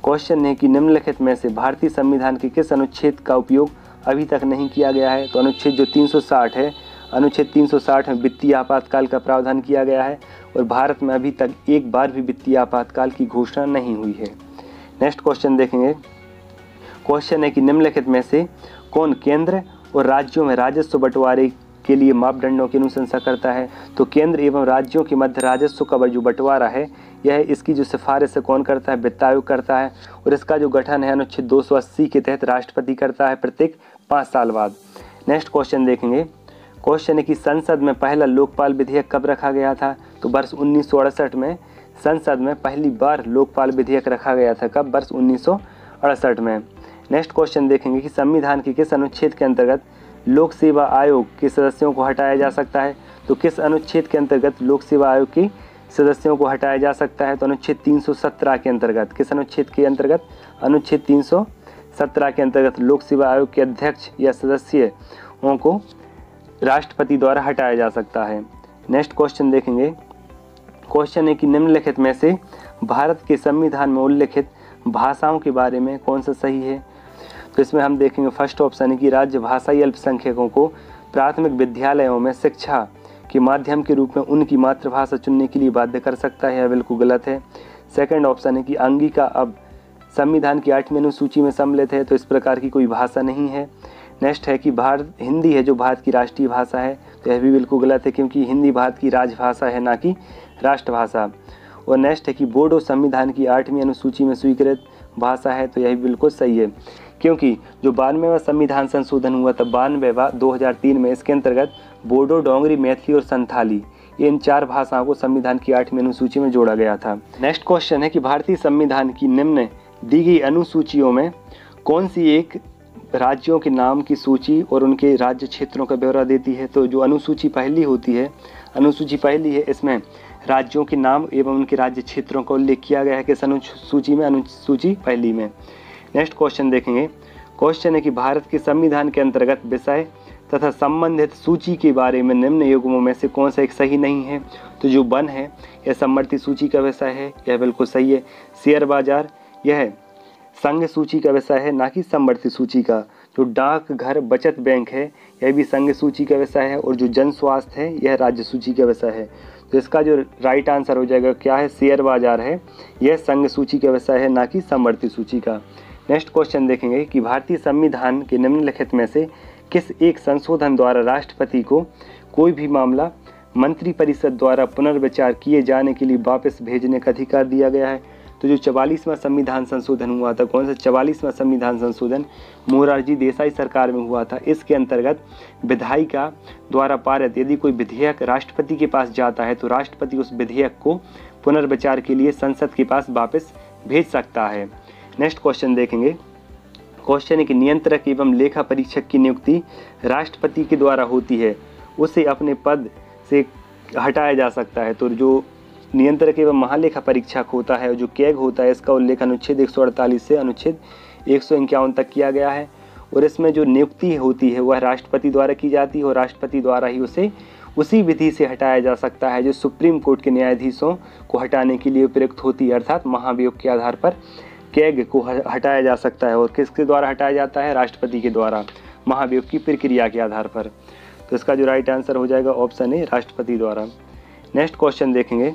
क्वेश्चन है कि निम्नलिखित में से भारतीय संविधान के किस अनुच्छेद का उपयोग अभी तक नहीं किया गया है? तो अनुच्छेद जो 360 है, अनुच्छेद 360 में वित्तीय आपातकाल का प्रावधान किया गया है और भारत में अभी तक एक बार भी वित्तीय आपातकाल की घोषणा नहीं हुई है। नेक्स्ट क्वेश्चन देखेंगे। क्वेश्चन है कि निम्नलिखित में से कौन केंद्र और राज्यों में राजस्व बंटवारे के लिए मापदंडों की अनुशंसा करता है? तो केंद्र एवं राज्यों के मध्य राजस्व का जो बंटवारा है, यह इसकी जो सिफारिश है कौन करता है? वित्त आयोग करता है और इसका जो गठन है अनुच्छेद 280 के तहत राष्ट्रपति करता है प्रत्येक 5 साल बाद। नेक्स्ट क्वेश्चन देखेंगे। क्वेश्चन है कि संसद में पहला लोकपाल विधेयक कब रखा गया था? तो वर्ष 1968 में संसद में पहली बार लोकपाल विधेयक रखा गया था। कब? वर्ष 1968 में। नेक्स्ट क्वेश्चन देखेंगे कि संविधान के किस अनुच्छेद के अंतर्गत लोक सेवा आयोग के सदस्यों को हटाया जा सकता है? तो किस अनुच्छेद के अंतर्गत लोक सेवा आयोग के सदस्यों को हटाया जा सकता है? तो अनुच्छेद 317 के अंतर्गत। किस अनुच्छेद के अंतर्गत? अनुच्छेद 317 के अंतर्गत लोक सेवा आयोग के अध्यक्ष या सदस्यों को राष्ट्रपति द्वारा हटाया जा सकता है। नेक्स्ट क्वेश्चन देखेंगे। क्वेश्चन है कि निम्नलिखित में से भारत के संविधान में उल्लिखित भाषाओं के बारे में कौन सा सही है? तो इसमें हम देखेंगे फर्स्ट ऑप्शन है कि राज्य भाषाई अल्पसंख्यकों को प्राथमिक विद्यालयों में शिक्षा के माध्यम के रूप में उनकी मातृभाषा चुनने के लिए बाध्य कर सकता है। यह बिल्कुल गलत है। सेकंड ऑप्शन है कि अंगिका अब संविधान की 8वीं अनुसूची में सम्मिलित है, तो इस प्रकार की कोई भाषा नहीं है। नेक्स्ट है कि हिंदी है जो भारत की राष्ट्रीय भाषा है, तो यह भी बिल्कुल गलत है क्योंकि हिंदी भारत की राजभाषा है, ना कि राष्ट्रभाषा। और नेक्स्ट है कि बोडो संविधान की 8वीं अनुसूची में स्वीकृत भाषा है, तो यह भी बिल्कुल सही है क्योंकि जो 92वां संविधान संशोधन हुआ था 2003 में, इसके अंतर्गत बोडो, डोंगरी, मैथिली और संथाली, इन 4 भाषाओं को संविधान की 8वीं अनुसूची में जोड़ा गया था। नेक्स्ट क्वेश्चन है कि भारतीय संविधान की निम्न दी गई अनुसूचियों में कौन सी एक राज्यों के नाम की सूची और उनके राज्य क्षेत्रों का ब्यौरा देती है? तो जो अनुसूची पहली होती है, अनुसूची पहली है, इसमें राज्यों के नाम एवं उनके राज्य क्षेत्रों का उल्लेख किया गया है। किस अनुसूची में? अनुसूची पहली में। नेक्स्ट क्वेश्चन देखेंगे। क्वेश्चन है कि भारत के संविधान के अंतर्गत विषय तथा संबंधित सूची के बारे में निम्न युग्मों में से कौन सा एक सही नहीं है? तो जो वन है यह समवर्ती सूची का विषय है, यह बिल्कुल सही है। शेयर बाजार यह संघ सूची का विषय है, ना कि समवर्ती सूची का। जो डाक घर बचत बैंक है यह भी संघ सूची का विषय है और जो जन स्वास्थ्य है यह राज्य सूची का विषय है। तो इसका जो राइट आंसर हो जाएगा क्या है? शेयर बाजार है, यह संघ सूची का विषय है, ना कि समवर्ती सूची का। नेक्स्ट क्वेश्चन देखेंगे कि भारतीय संविधान के निम्नलिखित में से किस एक संशोधन द्वारा राष्ट्रपति को कोई भी मामला मंत्रिपरिषद द्वारा पुनर्विचार किए जाने के लिए वापस भेजने का अधिकार दिया गया है? तो जो 44वां संविधान संशोधन हुआ था, कौन सा 44वां संविधान संशोधन? मोरारजी देसाई सरकार में हुआ था। इसके अंतर्गत विधायिका द्वारा पारित यदि कोई विधेयक राष्ट्रपति के पास जाता है तो राष्ट्रपति उस विधेयक को पुनर्विचार के लिए संसद के पास वापस भेज सकता है। नेक्स्ट क्वेश्चन देखेंगे। क्वेश्चन है कि नियंत्रक एवं लेखा परीक्षक की नियुक्ति राष्ट्रपति के द्वारा होती है, उसे अपने पद से हटाया जा सकता है। तो जो नियंत्रक एवं महालेखा परीक्षक होता है, जो कैग होता है, इसका उल्लेख अनुच्छेद 148 से अनुच्छेद 151 तक किया गया है और इसमें जो नियुक्ति होती है वह राष्ट्रपति द्वारा की जाती है और राष्ट्रपति द्वारा ही उसे उसी विधि से हटाया जा सकता है जो सुप्रीम कोर्ट के न्यायाधीशों को हटाने के लिए प्रयुक्त होती है, अर्थात महाभियोग के आधार पर कैग को हटाया जा सकता है। और किसके द्वारा हटाया जाता है? राष्ट्रपति के द्वारा, महाभियोग की प्रक्रिया के आधार पर। तो इसका जो राइट आंसर हो जाएगा ऑप्शन ए, राष्ट्रपति द्वारा। नेक्स्ट क्वेश्चन देखेंगे।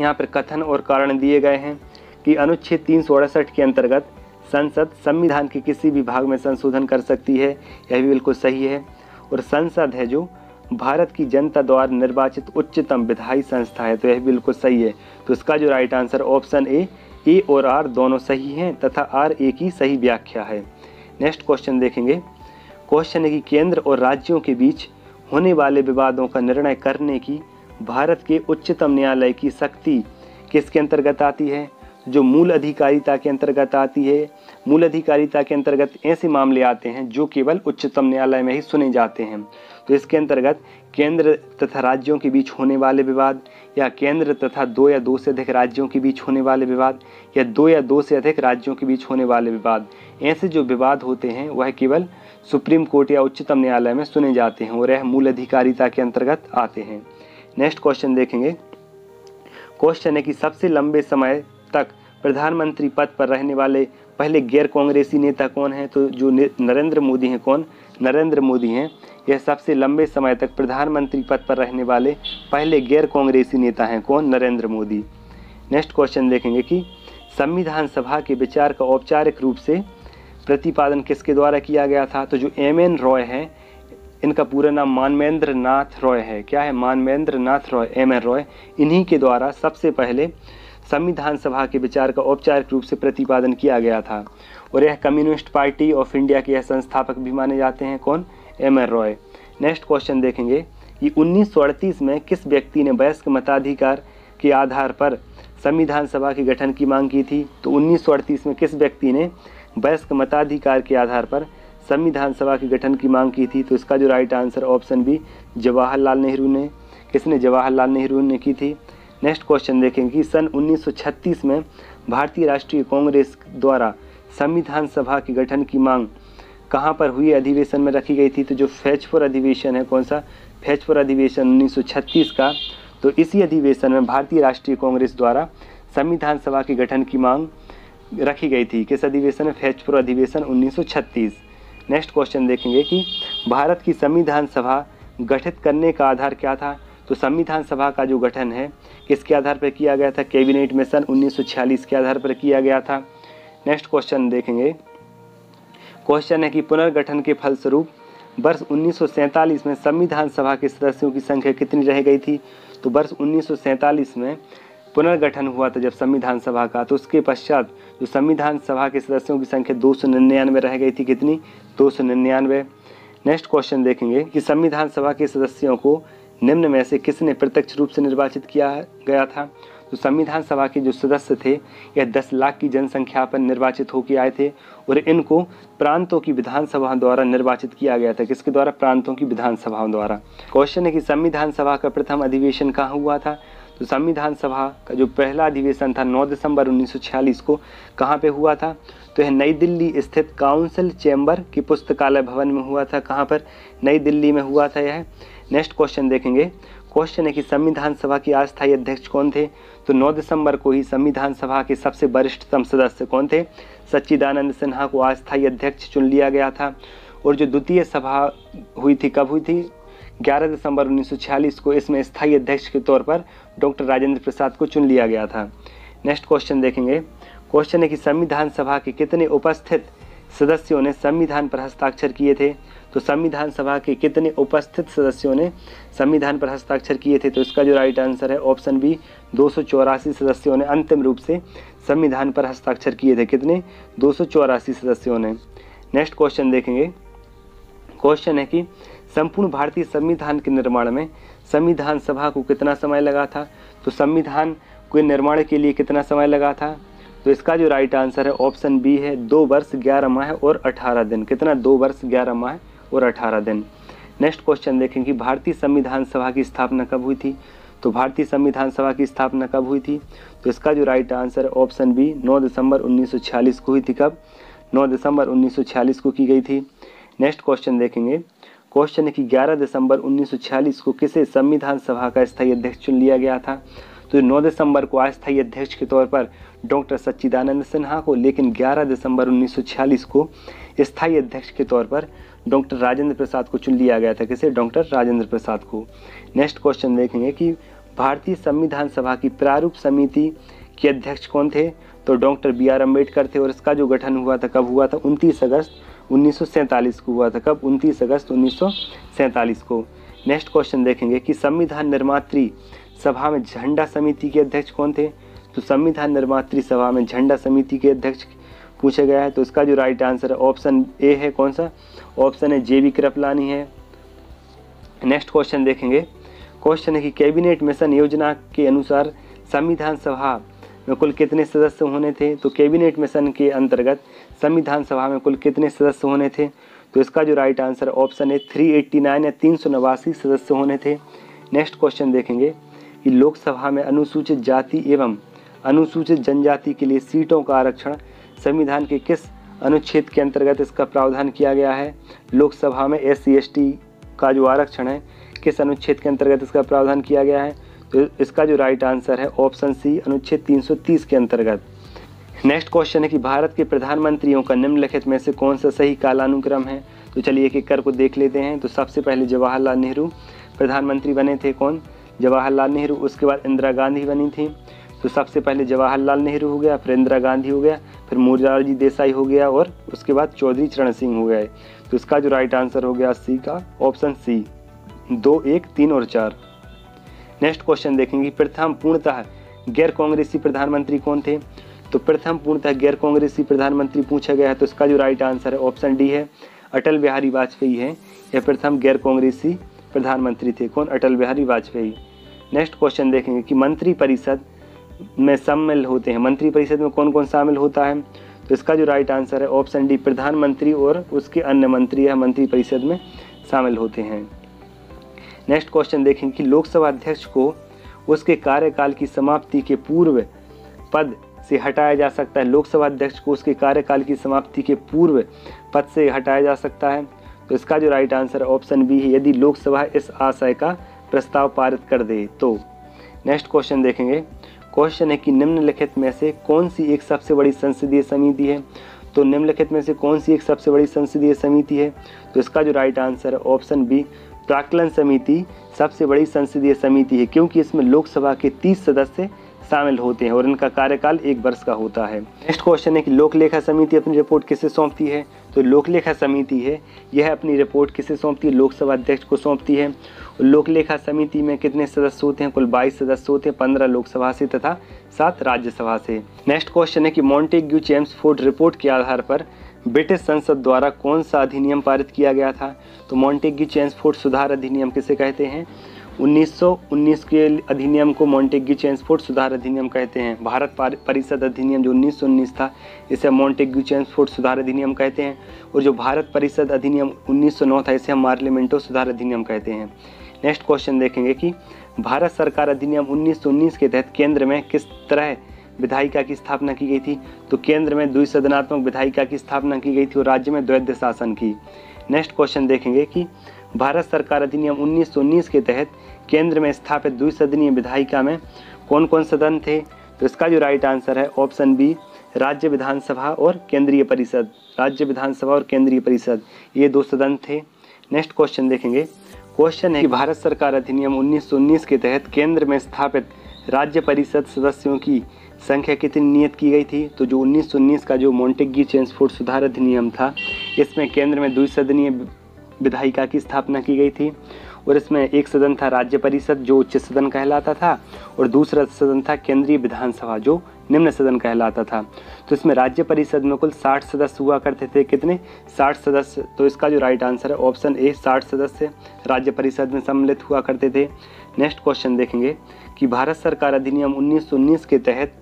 यहाँ पर कथन और कारण दिए गए हैं कि अनुच्छेद 368 के अंतर्गत संसद संविधान के किसी भी भाग में संशोधन कर सकती है, यह भी बिल्कुल सही है। और संसद है जो भारत की जनता द्वारा निर्वाचित उच्चतम विधायी संस्था है, तो यह बिल्कुल सही है। तो इसका जो राइट आंसर ऑप्शन ए और आर दोनों सही हैं तथा आर ए की सही व्याख्या है। नेक्स्ट क्वेश्चन देखेंगे। क्वेश्चन है कि केंद्र और राज्यों के बीच होने वाले विवादों का निर्णय करने की भारत के उच्चतम न्यायालय की शक्ति किसके अंतर्गत आती है? जो मूल अधिकारिता के अंतर्गत आती है। मूल अधिकारिता के अंतर्गत ऐसे मामले आते हैं जो केवल उच्चतम न्यायालय में ही सुने जाते हैं। तो इसके अंतर्गत केंद्र तथा राज्यों के बीच होने वाले विवाद, या केंद्र तथा 2 या 2 से अधिक राज्यों के बीच होने वाले विवाद, या 2 या 2 से अधिक राज्यों के बीच होने वाले विवाद, ऐसे जो विवाद होते हैं वह केवल सुप्रीम कोर्ट या उच्चतम न्यायालय में सुने जाते हैं और यह मूल अधिकारिता के अंतर्गत आते हैं। नेक्स्ट क्वेश्चन देखेंगे। क्वेश्चन है कि सबसे लंबे समय तक प्रधानमंत्री पद पर रहने वाले पहले गैर कांग्रेसी नेता कौन है? तो जो नरेंद्र मोदी हैं। कौन? नरेंद्र मोदी हैं। यह सबसे लंबे समय तक प्रधानमंत्री पद पर रहने वाले पहले गैर कांग्रेसी नेता हैं। कौन? नरेंद्र मोदी। नेक्स्ट क्वेश्चन देखेंगे कि संविधान सभा के विचार का औपचारिक रूप से प्रतिपादन किसके द्वारा किया गया था? तो जो एम.एन. रॉय हैं, इनका पूरा नाम मानवेंद्र नाथ रॉय है। क्या है? मानवेंद्र नाथ रॉय, एम.एन. रॉय। इन्हीं के द्वारा सबसे पहले संविधान सभा के विचार का औपचारिक रूप से प्रतिपादन किया गया था और यह कम्युनिस्ट पार्टी ऑफ इंडिया के यह संस्थापक भी माने जाते हैं। कौन? एम.एन. रॉय। नेक्स्ट क्वेश्चन देखेंगे कि 1938 में किस व्यक्ति ने वयस्क मताधिकार के आधार पर संविधान सभा के गठन की मांग की थी? तो 1938 में किस व्यक्ति ने वयस्क मताधिकार के आधार पर संविधान सभा के गठन की मांग की थी? तो इसका जो right answer option B, Jawaharlal Nehru ने। किसने? जवाहरलाल नेहरू ने की थी। नेक्स्ट क्वेश्चन देखेंगे कि सन 1936 में भारतीय राष्ट्रीय कांग्रेस द्वारा संविधान सभा के गठन की मांग कहाँ पर हुई अधिवेशन में रखी गई थी? तो जो फैजपुर अधिवेशन है, कौन सा? फैजपुर अधिवेशन 1936 का। तो इसी अधिवेशन में भारतीय राष्ट्रीय कांग्रेस द्वारा संविधान सभा के गठन की मांग रखी गई थी। किस अधिवेशन में? फैजपुर अधिवेशन 1936। नेक्स्ट क्वेश्चन देखेंगे कि भारत की संविधान सभा गठित करने का आधार क्या था? तो संविधान सभा का जो गठन है किसके आधार पर किया गया था? कैबिनेट मिशन 1946 के आधार पर किया गया था। नेक्स्ट क्वेश्चन देखेंगे। क्वेश्चन है कि पुनर्गठन के फलस्वरूप वर्ष 1947 में संविधान सभा के सदस्यों की संख्या कितनी रह गई थी? तो वर्ष 1947 में पुनर्गठन हुआ था जब संविधान सभा का, तो उसके पश्चात जो संविधान सभा के सदस्यों की संख्या 299 रह गई थी। कितनी? 299। नेक्स्ट क्वेश्चन देखेंगे कि संविधान सभा के सदस्यों को निम्न में से किसने प्रत्यक्ष रूप से निर्वाचित किया गया था? तो संविधान सभा के जो सदस्य थे यह 10 लाख की जनसंख्या पर निर्वाचित होकर आए थे और इनको प्रांतों की विधानसभा द्वारा निर्वाचित किया गया था। किसके द्वारा? प्रांतों की विधानसभाओं द्वारा। क्वेश्चन है कि संविधान सभा का प्रथम अधिवेशन कहाँ हुआ था? तो संविधान सभा का जो पहला अधिवेशन था 9 दिसंबर 1946 को कहाँ पे हुआ था? तो यह नई दिल्ली स्थित काउंसिल चैम्बर के पुस्तकालय भवन में हुआ था। कहाँ पर? नई दिल्ली में हुआ था यह। नेक्स्ट क्वेश्चन देखेंगे। क्वेश्चन है कि संविधान सभा के अस्थायी अध्यक्ष कौन थे? तो 9 दिसंबर को ही संविधान सभा के सबसे वरिष्ठतम सदस्य कौन थे? सच्चिदानंद सिन्हा को अस्थायी अध्यक्ष चुन लिया गया था। और जो द्वितीय सभा हुई थी, कब हुई थी? 11 दिसंबर 1946 को। इसमें स्थायी अध्यक्ष के तौर पर डॉक्टर राजेंद्र प्रसाद को चुन लिया गया था। नेक्स्ट क्वेश्चन देखेंगे। क्वेश्चन है कि संविधान सभा के कितने उपस्थित सदस्यों ने संविधान पर हस्ताक्षर किए थे? तो संविधान सभा के कितने उपस्थित सदस्यों ने संविधान पर हस्ताक्षर किए थे? तो इसका जो राइट आंसर है ऑप्शन बी, 284 सदस्यों ने अंतिम रूप से संविधान पर हस्ताक्षर किए थे। कितने? 284 सदस्यों ने। नेक्स्ट क्वेश्चन देखेंगे। क्वेश्चन है कि संपूर्ण भारतीय संविधान के निर्माण में संविधान सभा को कितना समय लगा था? तो संविधान के निर्माण के लिए कितना समय लगा था? तो इसका जो राइट आंसर है ऑप्शन बी है, 2 वर्ष 11 माह और 18 दिन। कितना? 2 वर्ष 11 माह और 18 दिन। नेक्स्ट क्वेश्चन देखेंगे कि भारतीय संविधान सभा की स्थापना कब हुई थी? तो भारतीय संविधान सभा की स्थापना कब हुई थी? तो इसका जो राइट आंसर है ऑप्शन बी, 9 दिसंबर 1946 को हुई थी। कब? 9 दिसंबर 1946 को की गई थी। नेक्स्ट क्वेश्चन देखेंगे। क्वेश्चन है कि 11 दिसंबर 1946 को किसे संविधान सभा का स्थायी अध्यक्ष चुन लिया गया था? तो 9 दिसंबर को अस्थायी अध्यक्ष के तौर पर डॉक्टर सच्चिदानंद सिन्हा को, लेकिन 11 दिसंबर 1946 को स्थायी अध्यक्ष के तौर पर डॉक्टर राजेंद्र प्रसाद को चुन लिया गया था। किसे? डॉक्टर राजेंद्र प्रसाद को। नेक्स्ट क्वेश्चन देखेंगे कि भारतीय संविधान सभा की प्रारूप समिति के अध्यक्ष कौन थे? तो डॉक्टर बी.आर. अम्बेडकर थे और इसका जो गठन हुआ था कब हुआ था? 29 अगस्त 1947 को हुआ था। कब? 29 अगस्त 1947 को। नेक्स्ट क्वेश्चन देखेंगे कि संविधान निर्मात्री सभा में झंडा समिति के अध्यक्ष कौन थे? तो संविधान निर्मात्री सभा में झंडा समिति के अध्यक्ष पूछा गया है। तो इसका जो राइट आंसर है ऑप्शन ए है। कौन सा? ऑप्शन है जे.बी. कृपलानी है। नेक्स्ट क्वेश्चन देखेंगे। क्वेश्चन है कि कैबिनेट मिशन योजना के अनुसार संविधान सभा में कुल कितने सदस्य होने थे? तो कैबिनेट मिशन के अंतर्गत संविधान सभा में कुल कितने सदस्य होने थे? तो इसका जो राइट आंसर ऑप्शन है 389 या 389 सदस्य होने थे। नेक्स्ट क्वेश्चन देखेंगे कि लोकसभा में अनुसूचित जाति एवं अनुसूचित जनजाति के लिए सीटों का आरक्षण संविधान के किस अनुच्छेद के अंतर्गत इसका प्रावधान किया गया है? लोकसभा में SC/ST का जो आरक्षण है किस अनुच्छेद के अंतर्गत इसका प्रावधान किया गया है? तो इसका जो राइट आंसर है ऑप्शन सी, अनुच्छेद 330 के अंतर्गत। नेक्स्ट क्वेश्चन है कि भारत के प्रधानमंत्रियों का निम्नलिखित में से कौन सा सही कालानुक्रम है? तो चलिए एक एक कर को देख लेते हैं। तो सबसे पहले जवाहरलाल नेहरू प्रधानमंत्री बने थे। कौन? जवाहरलाल नेहरू। उसके बाद इंदिरा गांधी बनी थी। तो सबसे पहले जवाहरलाल नेहरू हो गया, फिर इंदिरा गांधी हो गया, फिर मोरारजी देसाई हो गया और उसके बाद चौधरी चरण सिंह हो गए। तो इसका जो राइट आंसर हो गया सी का, ऑप्शन सी, 2, 1, 3 और 4। नेक्स्ट क्वेश्चन देखेंगे, प्रथम पूर्णतः गैर कांग्रेसी प्रधानमंत्री कौन थे? तो प्रथम पूर्णतः गैर कांग्रेसी प्रधानमंत्री पूछा गया है। तो इसका जो राइट आंसर है ऑप्शन डी है, अटल बिहारी वाजपेयी है। यह प्रथम गैर कांग्रेसी प्रधानमंत्री थे। कौन? अटल बिहारी वाजपेयी। नेक्स्ट क्वेश्चन देखेंगे कि मंत्री परिषद में शामिल होते हैं। मंत्री परिषद में कौन कौन शामिल होता है? तो इसका जो राइट आंसर है ऑप्शन डी, प्रधानमंत्री और उसके अन्य मंत्री या मंत्री परिषद में शामिल होते हैं। नेक्स्ट क्वेश्चन देखेंगे कि लोकसभा अध्यक्ष को उसके कार्यकाल की समाप्ति के पूर्व पद से हटाया जा सकता है। लोकसभा अध्यक्ष को उसके कार्यकाल की समाप्ति के पूर्व पद से हटाया जा सकता है। तो इसका जो राइट आंसर है ऑप्शन बी है, यदि लोकसभा इस आशय का प्रस्ताव पारित कर दे तो। नेक्स्ट क्वेश्चन देखेंगे, क्वेश्चन है कि निम्नलिखित में से कौन सी एक सबसे बड़ी संसदीय समिति है? तो निम्नलिखित में से कौन सी एक सबसे बड़ी संसदीय समिति है? तो इसका जो राइट आंसर है ऑप्शन बी, प्राक्कलन समिति सबसे बड़ी संसदीय समिति है, क्योंकि इसमें लोकसभा के 30 सदस्य शामिल होते हैं और इनका कार्यकाल 1 वर्ष का होता है। नेक्स्ट क्वेश्चन है कि लोकलेखा समिति अपनी रिपोर्ट किसे सौंपती है? तो लोकलेखा समिति है यह अपनी रिपोर्ट किसे सौंपती है? लोकसभा अध्यक्ष को सौंपती है। लोकलेखा समिति में कितने सदस्य होते हैं? कुल 22 सदस्य होते हैं, 15 लोकसभा से तथा 7 राज्यसभा से। नेक्स्ट क्वेश्चन है कि मॉन्टेग्यू चेम्सफोर्ड रिपोर्ट के आधार पर ब्रिटिश संसद द्वारा कौन सा अधिनियम पारित किया गया था? तो मॉन्टेग्यू चेम्सफोर्ड सुधार अधिनियम किसे कहते हैं? 1919 के अधिनियम को मॉन्टेग्यू चेम्सफोर्ड सुधार अधिनियम कहते हैं। भारत परिषद अधिनियम जो 1919 था, इसे मॉन्टेग्यू चेम्सफोर्ड सुधार अधिनियम कहते हैं। और जो भारत परिषद अधिनियम 1909 था, इसे हम मार्लिमेंटो सुधार अधिनियम कहते हैं। नेक्स्ट क्वेश्चन देखेंगे कि भारत सरकार अधिनियम 1919 के तहत केंद्र में किस तरह विधायिका की स्थापना की गई थी? तो केंद्र में द्विसदनात्मक विधायिका की स्थापना की गई थी और राज्य में द्वैध शासन की। नेक्स्ट क्वेश्चन देखेंगे कि भारत सरकार अधिनियम 1919 के तहत केंद्र में स्थापित द्विसदनीय विधायिका में कौन कौन सदन थे? तो इसका जो राइट आंसर है ऑप्शन बी, राज्य विधानसभा और केंद्रीय परिषद। राज्य विधानसभा और केंद्रीय परिषद ये 2 सदन थे। नेक्स्ट क्वेश्चन देखेंगे, क्वेश्चन है कि भारत सरकार अधिनियम 1919 के तहत केंद्र में स्थापित राज्य परिषद सदस्यों की संख्या कितनी नियत की गई थी? तो जो 1919 का जो मॉन्टेग्यू चेम्सफोर्ड सुधार अधिनियम था, इसमें केंद्र में द्विसदनीय विधायिका की स्थापना की गई थी और इसमें एक सदन था राज्य परिषद जो उच्च सदन कहलाता था और दूसरा सदन था केंद्रीय विधानसभा जो निम्न सदन कहलाता था। तो इसमें राज्य परिषद में कुल 60 सदस्य हुआ करते थे। कितने? 60 सदस्य। तो इसका जो राइट आंसर है ऑप्शन ए, 60 सदस्य राज्य परिषद में सम्मिलित हुआ करते थे। नेक्स्ट क्वेश्चन देखेंगे कि भारत सरकार अधिनियम 1919 के तहत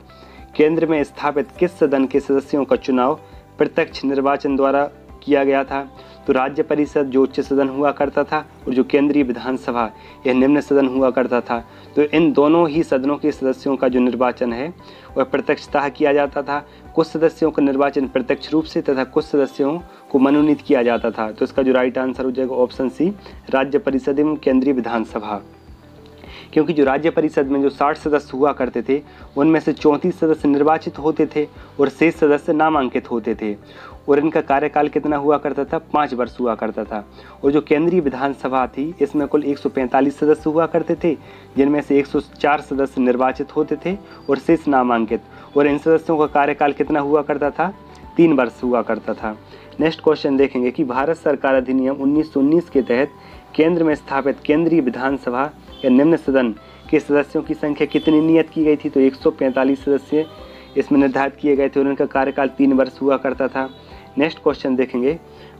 केंद्र में स्थापित किस सदन के सदस्यों का चुनाव प्रत्यक्ष निर्वाचन द्वारा किया गया था? तो राज्य परिषद जो उच्च सदन हुआ करता था और जो केंद्रीय विधानसभा यह निम्न सदन हुआ करता था। तो इन दोनों ही सदनों के सदस्यों का जो निर्वाचन है वह प्रत्यक्षतः किया जाता था। कुछ सदस्यों का निर्वाचन प्रत्यक्ष रूप से तथा कुछ सदस्यों को मनोनीत किया जाता था। तो इसका जो राइट आंसर हो जाएगा ऑप्शन सी, राज्य परिषद एवं केंद्रीय विधानसभा। क्योंकि जो राज्य परिषद में जो 60 सदस्य हुआ करते थे उनमें से 34 सदस्य निर्वाचित होते थे और शेष सदस्य नामांकित होते थे और इनका कार्यकाल कितना हुआ करता था? 5 वर्ष हुआ करता था। और जो केंद्रीय विधानसभा थी इसमें कुल 145 सदस्य हुआ करते थे, जिनमें से 104 सदस्य निर्वाचित होते थे और शेष नामांकित, और इन सदस्यों का कार्यकाल कितना हुआ करता था? 3 वर्ष हुआ करता था। नेक्स्ट क्वेश्चन देखेंगे कि भारत सरकार अधिनियम 1919 के तहत केंद्र में स्थापित केंद्रीय विधानसभा या निम्न सदन के सदस्यों की संख्या कितनी नियत की गई थी? तो 145 सदस्य इसमें निर्धारित किए गए थे और उनका कार्यकाल 3 वर्ष हुआ करता था। नेक्स्ट क्वेश्चन देखेंगे,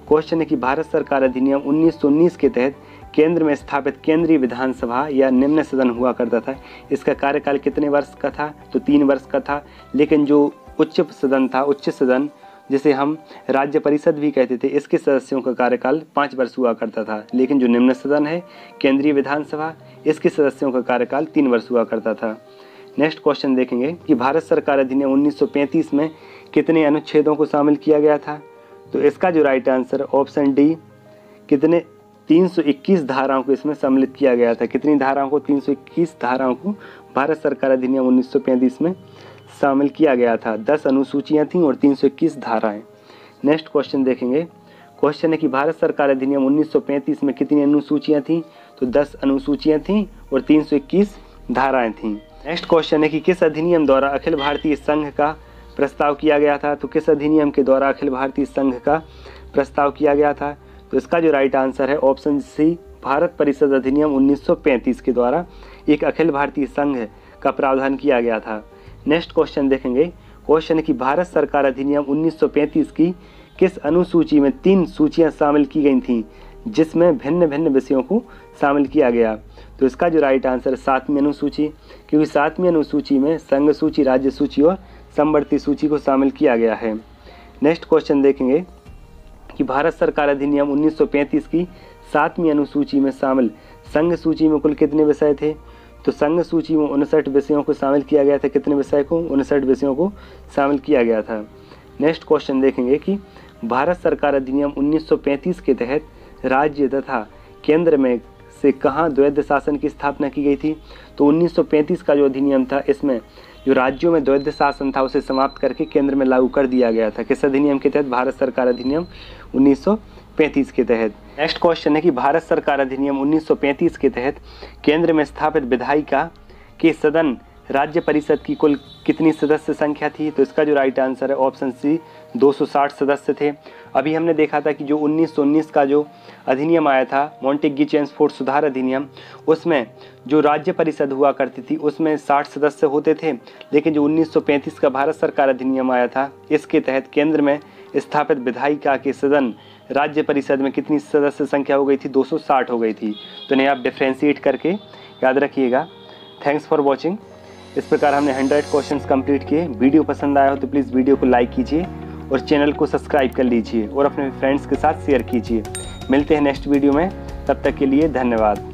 क्वेश्चन है कि भारत सरकार अधिनियम 1919 के तहत केंद्र में स्थापित केंद्रीय विधानसभा या निम्न सदन हुआ करता था, इसका कार्यकाल कितने वर्ष का था? तो 3 वर्ष का था। लेकिन जो उच्च सदन था, उच्च सदन जिसे हम राज्य परिषद भी कहते थे, इसके सदस्यों का कार्यकाल 5 वर्ष हुआ करता था। लेकिन जो निम्न सदन है केंद्रीय विधानसभा, इसके सदस्यों का कार्यकाल 3 वर्ष हुआ करता था। नेक्स्ट क्वेश्चन देखेंगे कि भारत सरकार अधिनियम 1935 में कितने अनुच्छेदों को शामिल किया गया था? तो इसका जो राइट आंसर ऑप्शन डी, कितने 321 धाराओं को इसमें सम्मिलित किया गया था। कितनी धाराओं को? 321 धाराओं को भारत सरकार अधिनियम 1935 में शामिल किया गया था। 10 अनुसूचियां थीं और 321 धाराएं। नेक्स्ट क्वेश्चन देखेंगे। क्वेश्चन है कि भारत सरकार अधिनियम 1935 में कितनी अनुसूचियां थीं? तो 10 अनुसूचियां थीं और 321 धाराएं थीं। नेक्स्ट क्वेश्चन है कि किस अधिनियम द्वारा अखिल भारतीय संघ का प्रस्ताव किया गया था? तो किस अधिनियम के द्वारा अखिल भारतीय संघ का प्रस्ताव किया गया था? तो इसका जो राइट आंसर है ऑप्शन सी, भारत परिषद अधिनियम 1935 के द्वारा एक अखिल भारतीय संघ का प्रावधान किया गया था। नेक्स्ट क्वेश्चन देखेंगे। क्वेश्चन है कि भारत सरकार अधिनियम 1935 की किस अनुसूची में 3 सूचियां शामिल की गई थीं जिसमें भिन्न भिन्न विषयों को शामिल किया गया? तो इसका जो राइट आंसर है 7वीं अनुसूची, क्योंकि 7वीं अनुसूची में संघ सूची, राज्य सूची और समवर्ती सूची को शामिल किया गया है। नेक्स्ट क्वेश्चन देखेंगे कि भारत सरकार अधिनियम 1935 की 7वीं अनुसूची में शामिल संघ सूची में कुल कितने विषय थे? तो संघ सूची में 59 विषयों को शामिल किया गया था। कितने विषय को? 59 विषयों को शामिल किया गया था। नेक्स्ट क्वेश्चन देखेंगे कि भारत सरकार अधिनियम 1935 के तहत राज्य तथा केंद्र में से कहाँ द्वैध शासन की स्थापना की गई थी? तो 1935 का जो अधिनियम था इसमें जो राज्यों में द्वैध शासन था उसे समाप्त करके केंद्र में लागू कर दिया गया था। किस अधिनियम के तहत? भारत सरकार अधिनियम 1935 के तहत। नेक्स्ट क्वेश्चन है कि भारत सरकार अधिनियम 1935 के तहत केंद्र में स्थापित विधायिका के सदन राज्य परिषद की कुल कितनी सदस्य संख्या थी? तो इसका जो राइट आंसर है ऑप्शन सी, 260 सदस्य थे। अभी हमने देखा था कि जो 1919 का जो अधिनियम आया था, मॉन्टेग्यू चेम्सफोर्ड सुधार अधिनियम, उसमें जो राज्य परिषद हुआ करती थी उसमें 60 सदस्य होते थे। लेकिन जो 1935 का भारत सरकार अधिनियम आया था इसके तहत केंद्र में स्थापित विधायिका के सदन राज्य परिषद में कितनी सदस्य संख्या हो गई थी? 260 हो गई थी। तो इन्हें आप डिफ्रेंशिएट करके याद रखिएगा। Thanks for watching. इस प्रकार हमने 100 क्वेश्चंस कंप्लीट किए। वीडियो पसंद आया हो तो प्लीज़ वीडियो को लाइक कीजिए और चैनल को सब्सक्राइब कर लीजिए और अपने फ्रेंड्स के साथ शेयर कीजिए। मिलते हैं नेक्स्ट वीडियो में, तब तक के लिए धन्यवाद।